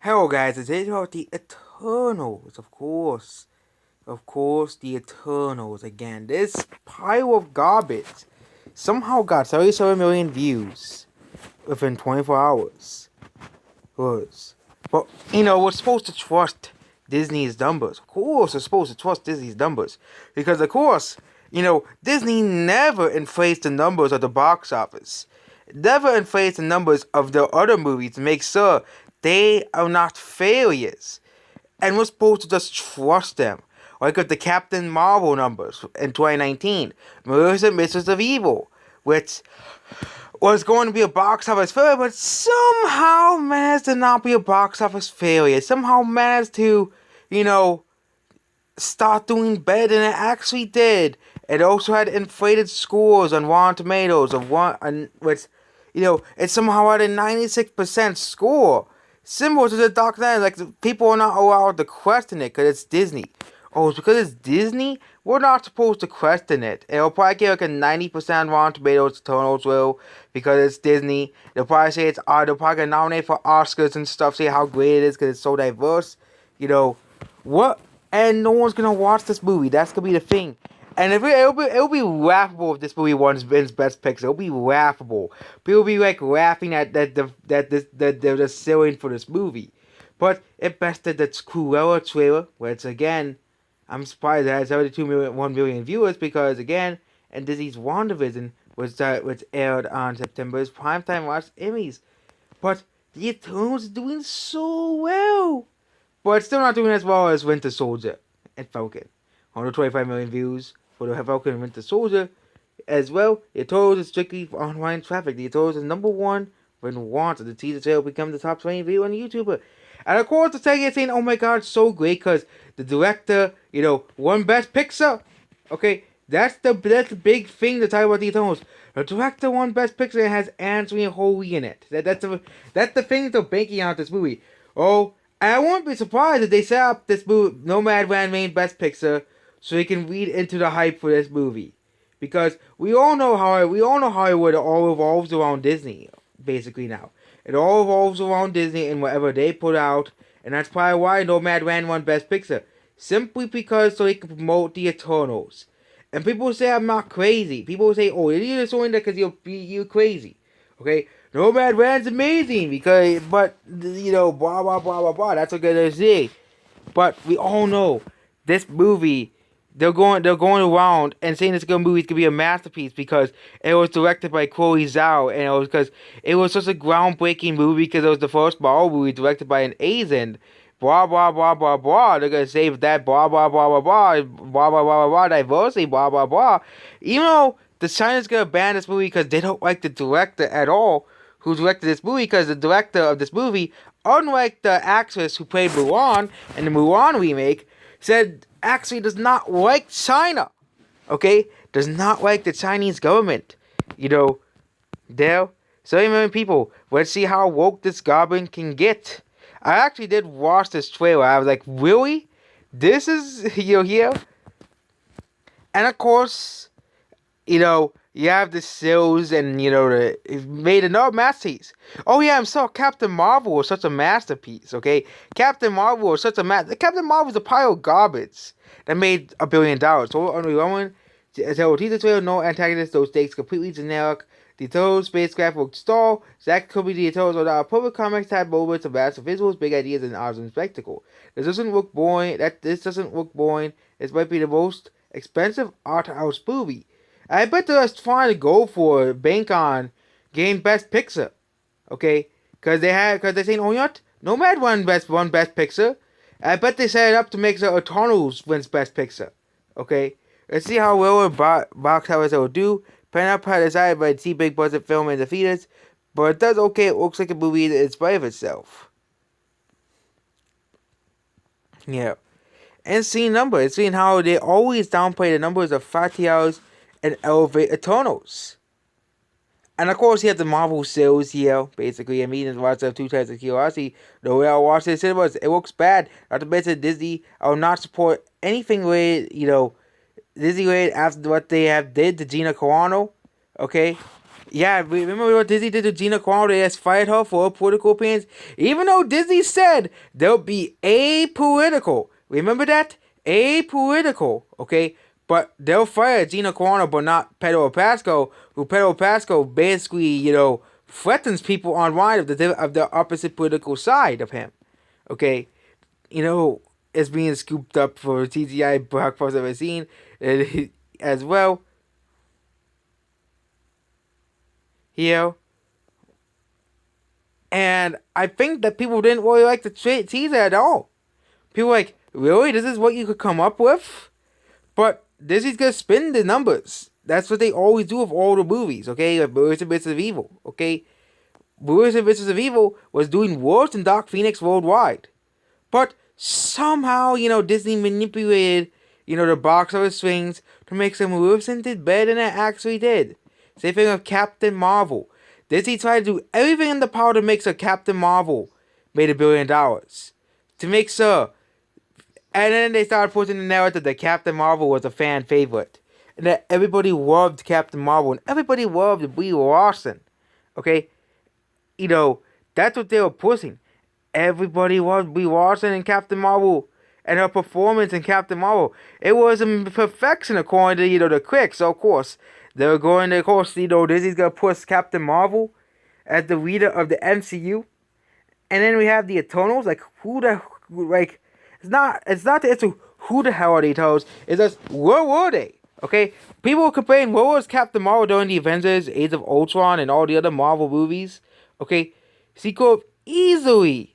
Hello guys, it's about the Eternals, of course. Of course, the Eternals again. This pile of garbage somehow got 37 million views within 24 hours. Was. But, we're supposed to trust Disney's numbers. Of course, we're supposed to trust Disney's numbers. Because, of course, Disney never inflates the numbers of the box office. Never inflates the numbers of the other movies to make sure they are not failures. And we're supposed to just trust them. Like with the Captain Marvel numbers in 2019, Mirrors and Misters of Evil, which was going to be a box office failure, but somehow managed to not be a box office failure. Somehow managed to, you know, start doing better than it actually did. It also had inflated scores on Rotten Tomatoes of one, and which, it somehow had a 96% score. Similar to the Dark Knight, like people are not allowed to question it because it's Disney. Oh, it's because it's Disney? We're not supposed to question it. It'll probably get like a 90% Rotten Tomatoes, Eternals will, because it's Disney. They'll probably say they'll probably get nominated for Oscars and stuff, say how great it is because it's so diverse. What? And no one's gonna watch this movie. That's gonna be the thing. And if it'll be laughable if this movie wins Best Picture. It'll be laughable. People will be like laughing at that they're just silly for this movie. But it bested the Cruella trailer, which again, I'm surprised it has 1 million viewers because again, and Disney's WandaVision which aired on September's primetime watch Emmys. But the Eternals is doing so well. But it's still not doing as well as Winter Soldier and Falcon. 125 million views for the Falcon and Winter Soldier. As well, the Eternals is strictly for online traffic. The Eternals is number one when wanted. The teaser trailer become the top 20 video on YouTuber. And of course, the second is saying, oh my god, it's so great because the director, won Best Picture. Okay, that's the big thing to talk about the Eternals. The director won Best Picture and has Angelina Jolie in it. That's the thing they're banking on this movie. Oh, and I won't be surprised if they set up this movie, Nomadland main Best Picture, so they can read into the hype for this movie, because we all know Hollywood all revolves around Disney, basically now. It all revolves around Disney and whatever they put out, and that's probably why Nomadland won Best Picture, simply because so they can promote the Eternals. And people say I'm not crazy. People say, "Oh, you're just doing that because you're crazy." Okay, Nomadland's amazing because, but blah blah blah blah blah. That's what they're saying. But we all know this movie. They're going around and saying this movie is gonna be a masterpiece because it was directed by Chloe Zhao, and it was because it was such a groundbreaking movie because it was the first Marvel movie directed by an Asian. Blah blah blah blah blah. They're gonna save that blah blah blah blah blah blah blah blah blah diversity blah blah blah. Even though the China's gonna ban this movie because they don't like the director at all who directed this movie, because the director of this movie, unlike the actress who played Mulan in the Mulan remake, said actually does not like China. Okay? Does not like the Chinese government. There. 70 million people. Let's see how woke this goblin can get. I actually did watch this trailer. I was like, really? This is here? And of course, you have the sales and, it made another masterpiece. Oh yeah, I'm sorry, Captain Marvel was such a masterpiece, okay? Captain Marvel was such a Captain Marvel was a pile of garbage that made $1 billion. So, underwhelming. So, teaser trailer, no antagonist, those stakes completely generic. The Eternals spacecraft will stall. Zack Kirby, the Eternals, although public comics had moments of massive visuals, big ideas, and awesome spectacle. This doesn't look boring. This might be the most expensive art house movie. I bet they're just trying to go for bank on getting Best Picture, okay? Because they're saying, oh, Nomad won Best Picture. I bet they set it up to make the Eternals wins Best Picture, okay? Let's see how well a box office will do. Pineapple decided by the big budget film in the theaters, but it does okay. It looks like a movie that in spite of itself. Yeah. And seeing numbers, it's seeing how they always downplay the numbers of Fatty Hours and elevate Eternals. And of course, you have the Marvel sales here, basically. I mean, there's lots of 2 times of curiosity. The way I watch the cinemas, it looks bad. Not to mention Disney, I will not support anything related, Disney related after what they have did to Gina Carano. Okay? Yeah, remember what Disney did to Gina Carano? They just fired her for her political opinions. Even though Disney said they'll be apolitical. Remember that? Apolitical, okay? But they'll fire Gina Carano, but not Pedro Pascal, who Pedro Pascal basically, threatens people online of the opposite political side of him, okay? It's being scooped up for TGI blockbusters I've seen as well. You know, and I think that people didn't really like the teaser at all. People were like, really? This is what you could come up with? But Disney's gonna spin the numbers. That's what they always do with all the movies, okay? Like Birds and Bits of Evil, okay? Birds and Bits of Evil was doing worse than Dark Phoenix worldwide. But somehow, Disney manipulated, the box office swings to make some worse and did better than it actually did. Same thing with Captain Marvel. Disney tried to do everything in the power to make sure Captain Marvel made $1 billion. To make sure. And then they started pushing the narrative that Captain Marvel was a fan favorite. And that everybody loved Captain Marvel. And everybody loved Brie Larson. Okay? That's what they were pushing. Everybody loved Brie Larson and Captain Marvel. And her performance in Captain Marvel. It was a perfection according to, the critics. So, of course, they're going to, of course, Disney's going to push Captain Marvel as the leader of the MCU. And then we have the Eternals. Like, it's not the issue who the hell are the Eternals. It's just, where were they? Okay? People were complaining, where was Captain Marvel during the Avengers, Age of Ultron, and all the other Marvel movies? Okay? She could easily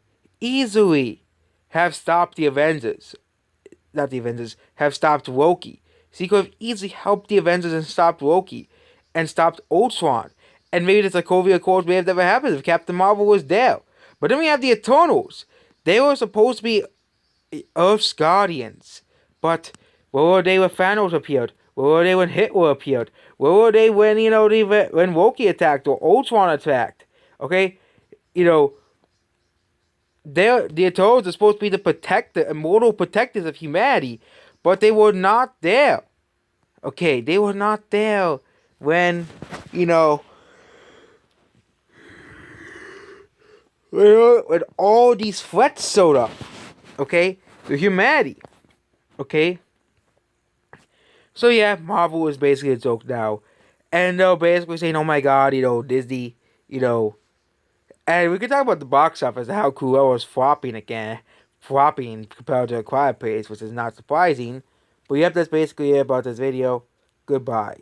have stopped the Avengers. Not the Avengers, have stopped Loki. She could have easily helped the Avengers and stopped Loki. And stopped Ultron. And maybe the Sokovia Accords may have never happened if Captain Marvel was there. But then we have the Eternals. They were supposed to be Earth's guardians. But where were they when Thanos appeared? Where were they when Hitler appeared? Where were they when, when Loki attacked or Ultron attacked? Okay? The Eternals are supposed to be the immortal protectors of humanity. But they were not there. Okay, they were not there when, when all these threats showed up. Okay? To humanity. Okay? So yeah, Marvel is basically a joke now. And they're basically saying, oh my god, Disney, And we could talk about the box office, how Cruella was flopping again. Flopping compared to A Quiet Place, which is not surprising. But yep, that's basically it about this video. Goodbye.